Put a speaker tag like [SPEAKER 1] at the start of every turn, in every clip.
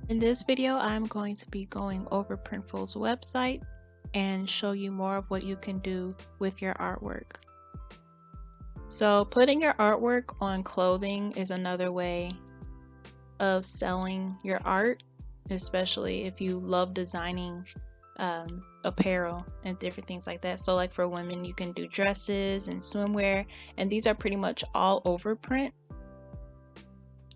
[SPEAKER 1] In this video, I'm going to be going over Printful's website and show you more of what you can do with your artwork. So putting your artwork on clothing is another way of selling your art, especially if you love designing apparel and different things like that. So like for women, you can do dresses and swimwear, and these are pretty much all over print.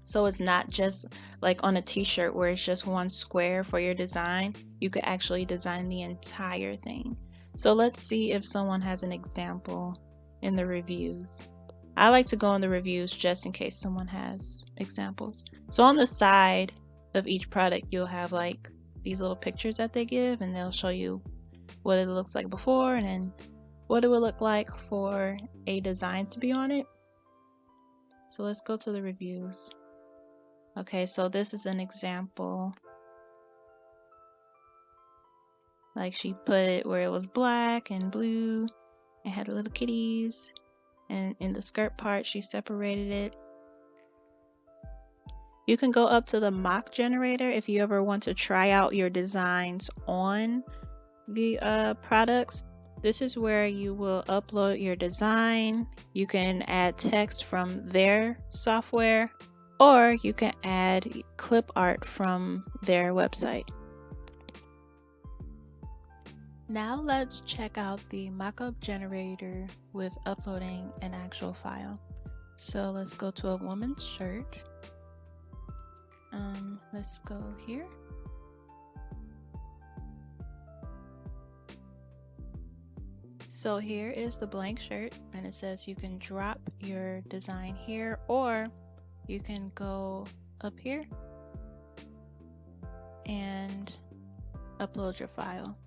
[SPEAKER 1] So it's not just like on a t-shirt where it's just one square for your design. You could actually design the entire thing. So let's see if someone has an example in the reviews. I like to go in the reviews just in case someone has examples. So on the side of each product, you'll have like these little pictures that they give, and they'll show you what it looks like before and then what it would look like for a design to be on it. So let's go to the reviews. Okay, so this is an example. Like she put it where it was black and blue and had little kitties, and in the skirt part she separated it. You can go up to the mock generator if you ever want to try out your designs on the products. This is where you will upload your design. You can add text from their software, or you can add clip art from their website. Now let's check out the mockup generator with uploading an actual file. So let's go to a woman's shirt. Let's go here. So here is the blank shirt, and it says you can drop your design here, or you can go up here and upload your file.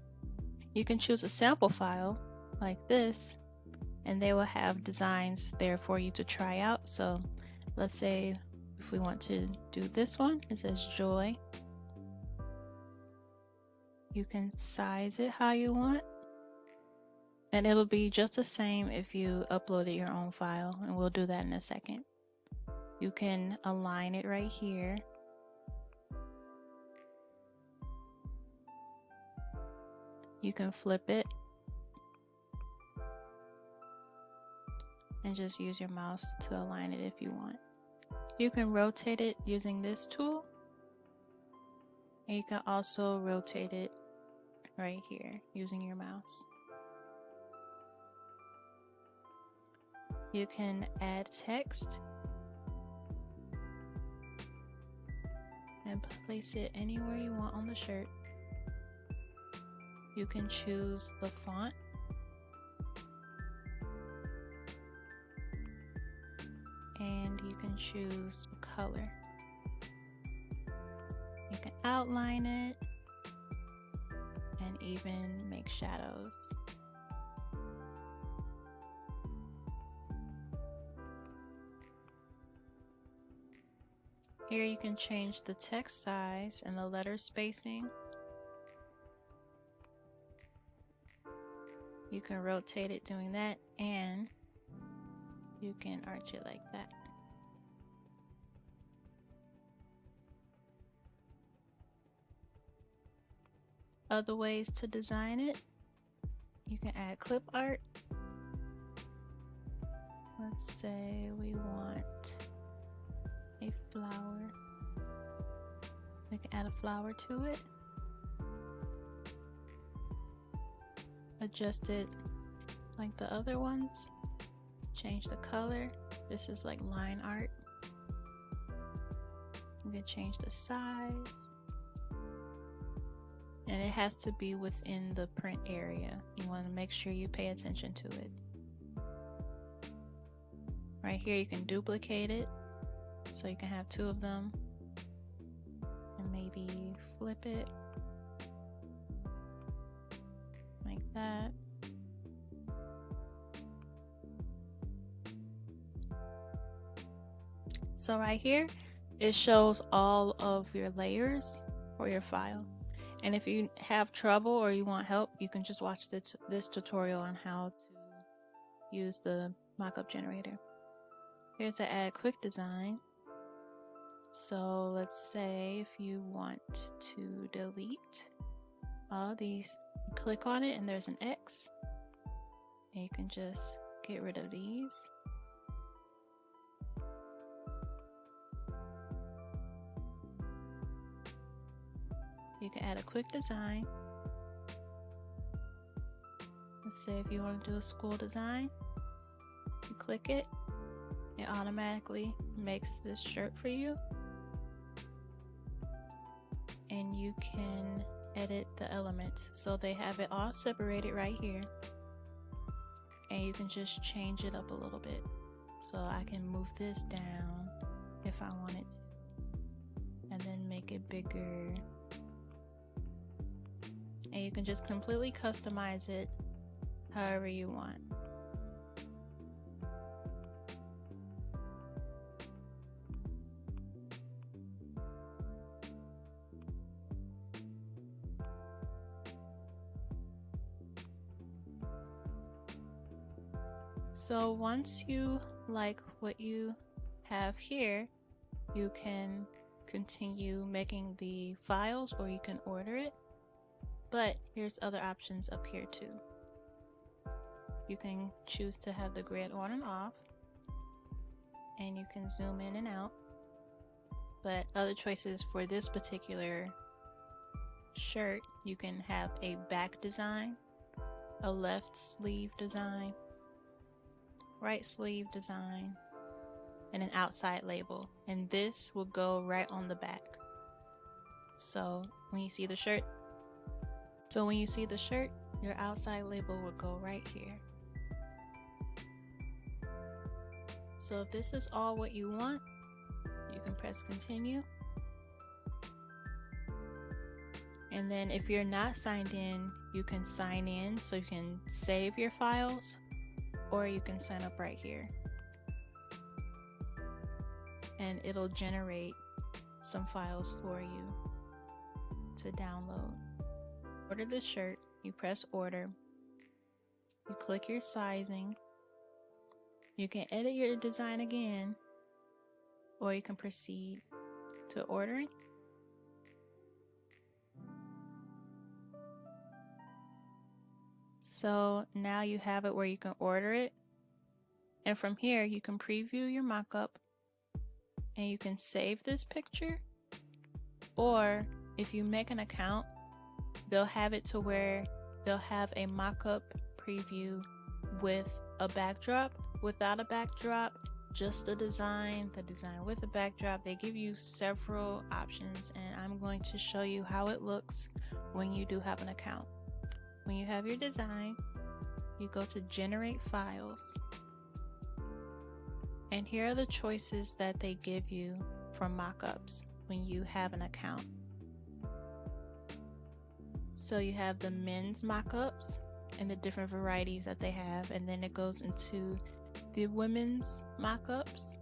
[SPEAKER 1] You can choose a sample file like this, and they will have designs there for you to try out. So let's say if we want to do this one, it says joy. You can size it how you want, and it'll be just the same if you uploaded your own file, and we'll do that in a second. You can align it right here. You can flip it and just use your mouse to align it if you want. You can rotate it using this tool, and you can also rotate it right here using your mouse. You can add text and place it anywhere you want on the shirt. You can choose the font. And you can choose the color. You can outline it and even make shadows. Here you can change the text size and the letter spacing. You can rotate it doing that, and you can arch it like that. Other ways to design it, you can add clip art. Let's say we want a flower. We can add a flower to it. Adjust it like the other ones. Change the color. This is like line art. You can change the size. And it has to be within the print area. You want to make sure you pay attention to it. Right here you can duplicate it, so you can have two of them, and maybe flip it like that. So right here, it shows all of your layers for your file. And if you have trouble or you want help, you can just watch this tutorial on how to use the mockup generator. Here's the add quick design. So let's say if you want to delete all of these, you click on it and there's an X, and you can just get rid of these. You can add a quick design. Let's say if you want to do a school design, you click it, it automatically makes this shirt for you. And you can edit the elements. So they have it all separated right here. And you can just change it up a little bit. So I can move this down if I wanted to. And then make it bigger. And you can just completely customize it however you want. So once you like what you have here, you can continue making the files or you can order it. But here's other options up here too. You can choose to have the grid on and off, and you can zoom in and out. But other choices for this particular shirt, you can have a back design, a left sleeve design, right sleeve design, and an outside label. And this will go right on the back. So when you see the shirt, your outside label will go right here. So if this is all what you want, you can press continue. And then if you're not signed in, you can sign in so you can save your files, or you can sign up right here. And it'll generate some files for you to download. Order the shirt, you press order, you click your sizing, you can edit your design again, or you can proceed to ordering. So now you have it where you can order it, and from here you can preview your mockup, and you can save this picture, or if you make an account, they'll have it to where they'll have a mockup preview with a backdrop, without a backdrop, just the design with a backdrop. They give you several options, and I'm going to show you how it looks when you do have an account. When you have your design, you go to generate files, and here are the choices that they give you for mockups when you have an account. So you have the men's mockups and the different varieties that they have, and then it goes into the women's mockups.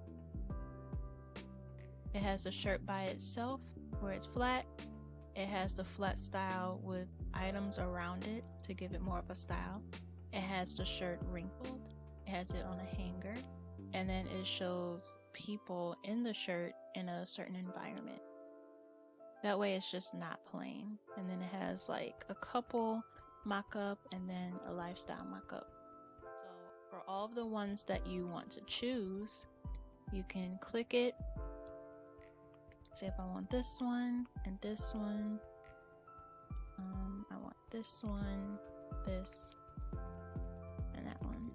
[SPEAKER 1] It has the shirt by itself where it's flat. It has the flat style with items around it to give it more of a style. It has the shirt wrinkled. It has it on a hanger, and then it shows people in the shirt in a certain environment. That way it's just not plain. And then it has like a couple mock-up and then a lifestyle mock-up. So for all of the ones that you want to choose, you can click it. Say if I want this one and this one. I want this one, this, and that one.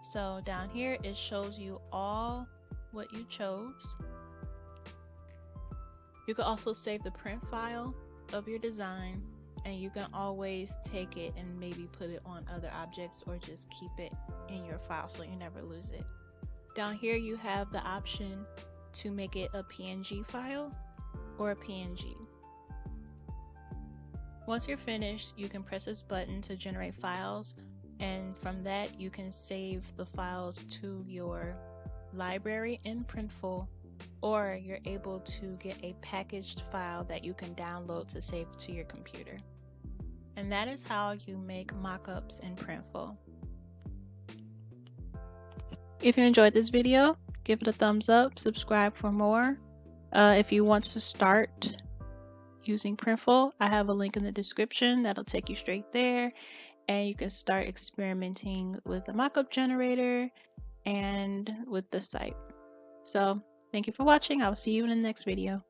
[SPEAKER 1] So down here it shows you all what you chose. You can also save the print file of your design, and you can always take it and maybe put it on other objects or just keep it in your file so you never lose it. Down here you have the option to make it a PNG file or a PNG. Once you're finished, you can press this button to generate files, and from that you can save the files to your library in Printful, or you're able to get a packaged file that you can download to save to your computer. And that is how you make mockups in Printful. If you enjoyed this video, give it a thumbs up, subscribe for more. If you want to start using Printful, I have a link in the description that'll take you straight there, and you can start experimenting with the mockup generator and with the site. So thank you for watching. I will see you in the next video.